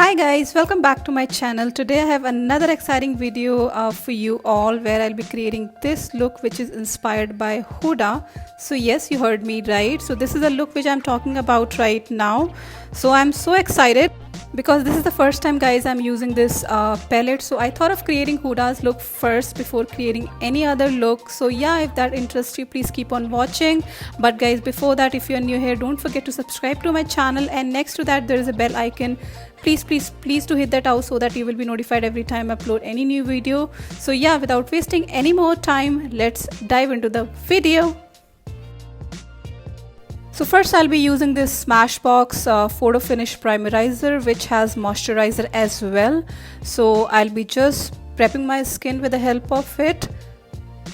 Hi guys, welcome back to my channel. Today I have another exciting video for you all where I'll be creating this look which is inspired by Huda. So yes, you heard me right. So this is the look which I'm talking about right now. So I'm so excited because this is the first time guys I'm using this palette. So I thought of creating Huda's look first before creating any other look. So yeah, if that interests you, please keep on watching. But guys, before that, if you're new here, don't forget to subscribe to my channel, and next to that there is a bell icon. Please do hit that out so that you will be notified every time I upload any new video. So yeah, without wasting any more time, let's dive into the video. So first I'll be using this Smashbox Photo Finish Primerizer, which has moisturizer as well. So I'll be just prepping my skin with the help of it.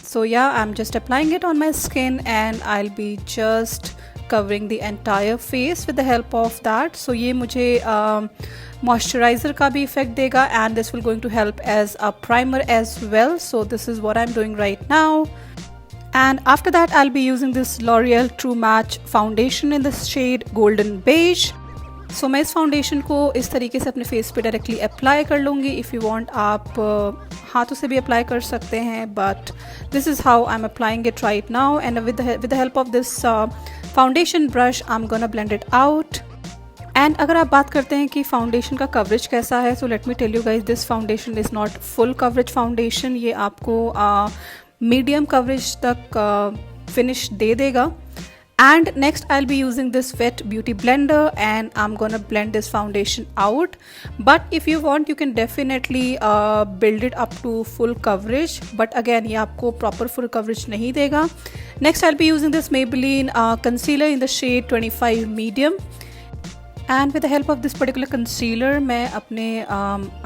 So yeah, I'm just applying it on my skin and I'll be just covering the entire face with the help of that. So ये मुझे moisturizer का भी effect देगा, and this will going to help as a primer as well. So this is what I'm doing right now. And after that I'll be using this L'Oreal True Match foundation in the shade Golden Beige. So मैं इस foundation को इस तरीके से अपने face पे directly apply कर लूँगी. इफ़ यू वांट आप हाथों से भी अप्लाई कर सकते हैं, but this is how I am applying it right now. And with the help of this foundation brush I am gonna blend it out. And अगर आप बात करते हैं कि फाउंडेशन का कवरेज कैसा है, so let me tell you guys, this foundation is not full coverage foundation. ये आपको मीडियम कवरेज तक फिनिश दे देगा. And next I'll be using this wet beauty blender and I'm gonna blend this foundation out. But if you want, you can definitely build it up to full coverage, but again ये आपको proper full coverage नहीं देगा. Next I'll be using this Maybelline concealer in the shade 25 medium. And with the help of this particular concealer मैं अपने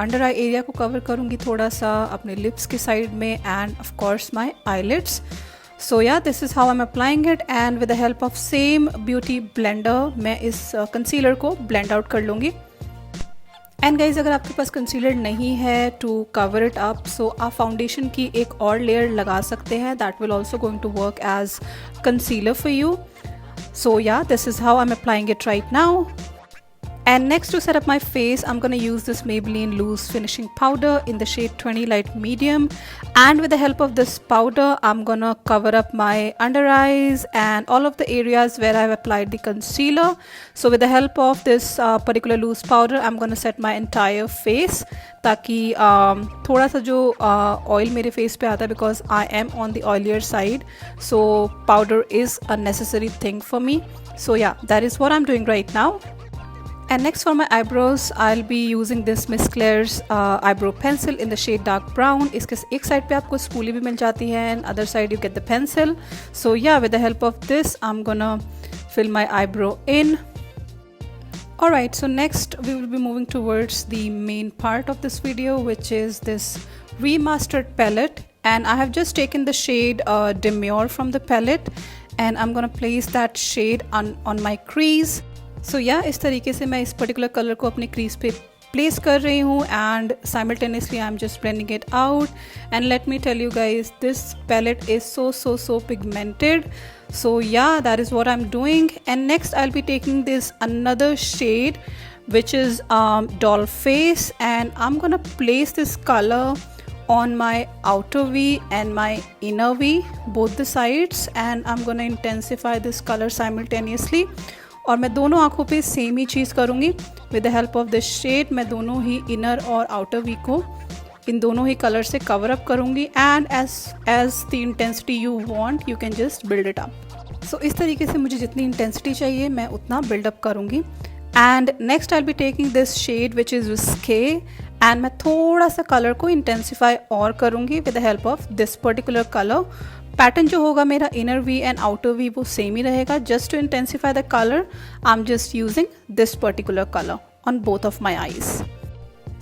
under eye area को cover करूँगी थोड़ा सा, अपने lips के side में, and of course my eyelids. So yeah, this is how I'm applying it, and with the help of same beauty blender मैं इस concealer को blend out कर लूँगी. And guys, अगर आपके पास concealer नहीं है to cover it up, so आप foundation की एक और layer लगा सकते हैं. That will also going to work as concealer for you. So yeah, this is how I'm applying it right now. And next, to set up my face, I'm gonna use this Maybelline Loose Finishing Powder in the shade 20 Light Medium. And with the help of this powder, I'm gonna cover up my under eyes and all of the areas where I've applied the concealer. So with the help of this particular loose powder, I'm gonna set my entire face ताकि थोड़ा सा जो oil मेरे face पे आता है, because I am on the oilier side. So powder is a necessary thing for me. So yeah, that is what I'm doing right now. And next for my eyebrows, I'll be using this Miss Claire's eyebrow pencil in the shade dark brown. इसके एक side पे आपको spoolie भी मिल जाती है, and other side you get the pencil. So yeah, with the help of this, I'm gonna fill my eyebrow in. Alright, so next we will be moving towards the main part of this video, which is this remastered palette. And I have just taken the shade Demure from the palette, and I'm gonna place that shade on my crease. So yeah, इस तरीके से मैं इस particular color को अपने crease पे place कर रही हूँ, and simultaneously I'm just blending it out. And let me tell you guys, this palette is so pigmented. So yeah, that is what I'm doing. And next I'll be taking this another shade, which is Doll Face, and I'm gonna place this color on my outer V and my inner V, both the sides, and I'm gonna intensify this color simultaneously. और मैं दोनों आँखों पे same ही चीज़ करूँगी. With the help of this shade मैं दोनों ही इनर और आउटर वी को इन दोनों ही कलर से कवर अप करूँगी. And as the intensity you want, you can just build it up. So इस तरीके से मुझे जितनी इंटेंसिटी चाहिए मैं उतना बिल्डअप करूँगी. And next I will be taking this shade which is whisky, and मैं थोड़ा सा कलर को इंटेंसिफाई और करूँगी with the help of this particular colour. Pattern जो होगा मेरा inner V and outer V वो सेम ही रहेगा. Just to intensify the colour, I am just using this particular colour on both of my eyes.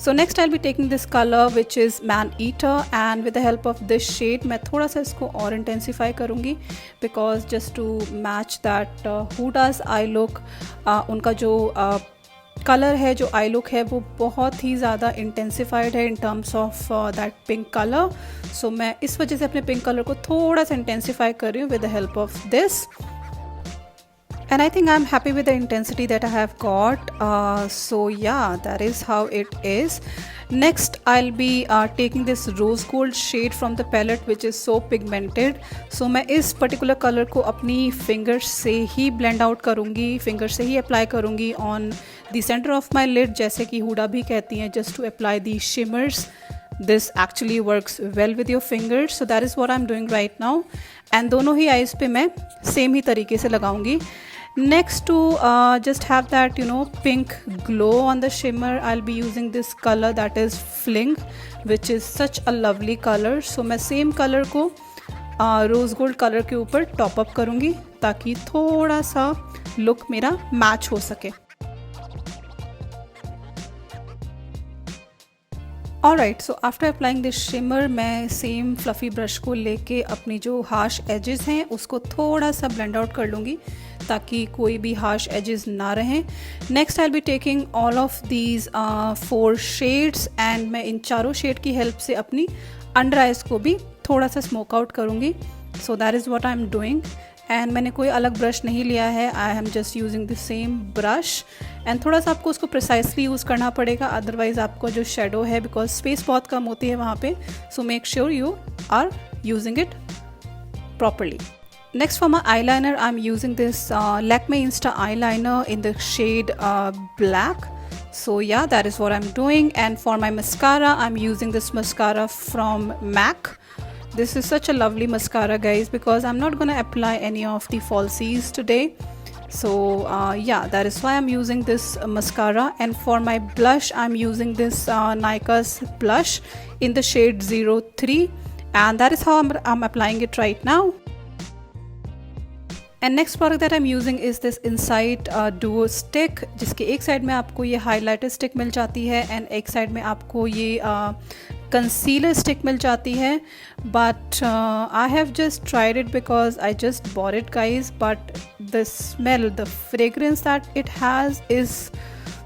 So next I will be taking this colour which is man eater, and with the help of this shade मैं थोड़ा सा इसको और intensify करूँगी, because just to match that Huda's eye look. उनका जो colour है, जो आई लुक है, वो बहुत ही ज़्यादा इंटेंसिफाइड है in terms of that pink colour. So मैं इस वजह से अपने पिंक कलर को थोड़ा सा इंटेंसिफाई कर रही हूँ with the help of this. and I think I'm happy with the intensity that I have got. So yeah, that is how it is. Next I'll be taking this rose gold shade from the palette, which is so pigmented. So मैं इस particular color को अपनी fingers से ही blend out करूँगी, fingers से ही apply करूँगी on the center of my lid, जैसे कि हुडा भी कहती हैं, just to apply the shimmers. This actually works well with your fingers, so that is what I'm doing right now. And दोनों ही eyes पे मैं same ही तरीके से लगाऊँगी. Next, to just have that pink glow on the shimmer, I'll be using this color that is Fling, which is such a lovely color. So मैं same color को rose gold color के ऊपर top up करूँगी ताकि थोड़ा सा look मेरा match हो सके. Alright, so after applying this shimmer, मैं same fluffy brush को लेके अपनी जो harsh edges हैं उसको थोड़ा सा blend out कर लूँगी ताकि कोई भी harsh edges ना रहें. Next I'll be taking all of these 4 shades and मैं इन चारों shade की help से अपनी under eyes को भी थोड़ा सा smoke out करूँगी. So that is what I'm doing. And मैंने कोई अलग ब्रश नहीं लिया है, आई am just using the same brush. And थोड़ा सा आपको उसको प्रिसाइसली यूज़ करना पड़ेगा, अदरवाइज़ आपको जो शेडो है, बिकॉज स्पेस बहुत कम होती है वहाँ पे, so make sure you are using it properly. Next, for my eyeliner, I'm using this Lakme Insta eyeliner in the shade black. So yeah, that is what I'm doing. And for my mascara, I'm using this mascara from MAC. This is such a lovely mascara, guys, because I'm not gonna apply any of the falsies today. So yeah, that is why I'm using this mascara. And for my blush, I'm using this Nykaa's blush in the shade 03, and that is how I'm applying it right now. And next product that I'm using is this Insight Duo Stick, जिसके एक side में आपको ये highlighter stick मिल जाती है and एक side में आपको ये कंसीलर स्टिक मिल जाती है. But I have just tried it because I just bought it, guys. But the smell, the fragrance that it has is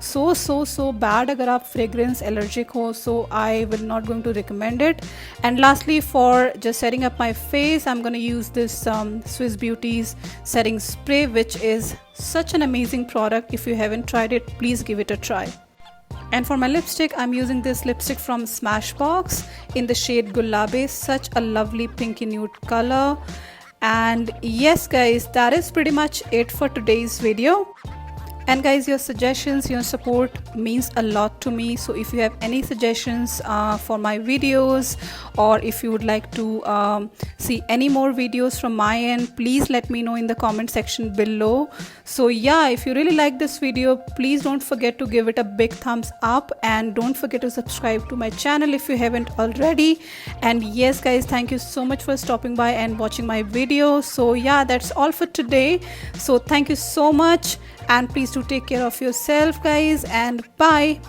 so bad. अगर आप fragrance allergic हो, so I will not going to recommend it. And lastly, for just setting up my face, I'm going to use this Swiss Beauty's setting spray, which is such an amazing product. If you haven't tried it, please give it a try. And for my lipstick, I'm using this lipstick from Smashbox in the shade Gulabe, such a lovely pinky nude color. And yes, guys, that is pretty much it for today's video. And guys, your suggestions, your support means a lot to me. So if you have any suggestions for my videos, or if you would like to see any more videos from my end, please let me know in the comment section below. So yeah, if you really like this video, please don't forget to give it a big thumbs up, and don't forget to subscribe to my channel if you haven't already. And yes, guys, thank you so much for stopping by and watching my video. So yeah, that's all for today. So thank you so much, and please do take care of yourself, guys, and bye.